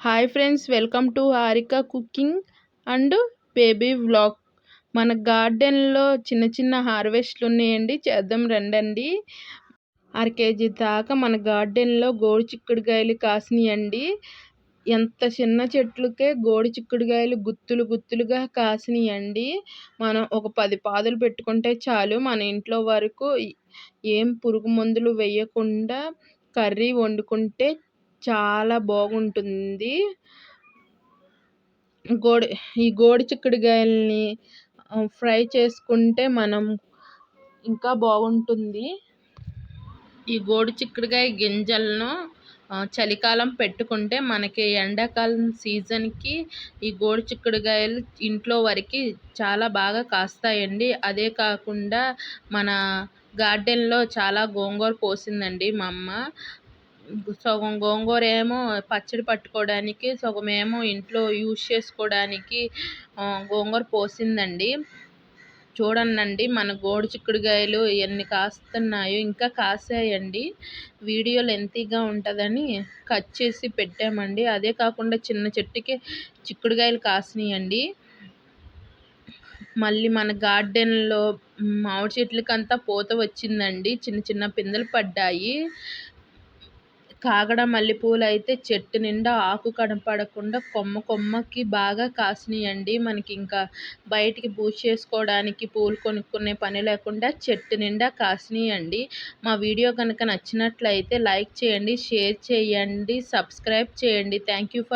Hi friends, welcome to Harika cooking and baby vlog. మన గార్డెన్లో చిన్న చిన్న హార్వెస్ట్లు ఉన్నాయండి, చేద్దాం రండండి. 1/2 కేజీ దాకా మన గార్డెన్లో గోడు చిక్కుడుకాయలు కాసినాయండి. ఎంత చిన్న చెట్లకే గోడు చిక్కుడుకాయలు గుత్తులు గుత్తులుగా కాసినాయండి. మనం ఒక 10 పాదులు పెట్టుకుంటే చాలు, మన ఇంట్లో వరకు ఏం పురుగు మందులు వేయకుండా కర్రీ వండుకుంటే చాలా బాగుంటుంది. ఈ గోడి చిక్కుడుకాయల్ని ఫ్రై చేసుకుంటే మనం ఇంకా బాగుంటుంది. ఈ గోడి చిక్కుడుకాయ గింజలను చలికాలం పెట్టుకుంటే మనకి ఎండాకాలం సీజన్కి ఈ గోడి చిక్కుడుకాయలు ఇంట్లో వరకు చాలా బాగా కాస్తాయండి. అదే కాకుండా మన గార్డెన్లో చాలా గోంగూర పోసిందండి మా అమ్మ. సగం గోంగూర ఏమో పచ్చడి పట్టుకోవడానికి, సగం ఏమో ఇంట్లో యూజ్ చేసుకోవడానికి గోంగూర పోసిందండి. చూడండి మన గోడు చిక్కుడుకాయలు ఎన్ని కాస్తున్నాయో, ఇంకా కాసాయండి. వీడియో లెంతీగా ఉంటుందని కట్ చేసి పెట్టామండి. అదే కాకుండా చిన్న చెట్టుకి చిక్కుడుకాయలు కాసినాయండి. మళ్ళీ మన గార్డెన్లో మామిడి చెట్లకంతా పూత వచ్చిందండి, చిన్న చిన్న పిందెలు పడ్డాయి. కాగడ మల్లెపూలు అయితే చెట్టు నిండా ఆకు కనపడకుండా కొమ్మ కొమ్మకి బాగా కాసినాయండి. మనకి ఇంకా బయటికి పూజ చేసుకోవడానికి పూలు కొనుక్కునే పని లేకుండా చెట్టు నిండా కాసినాయండి. మా వీడియో కనుక నచ్చినట్లయితే లైక్ చేయండి, షేర్ చేయండి, సబ్స్క్రైబ్ చేయండి. Thank you for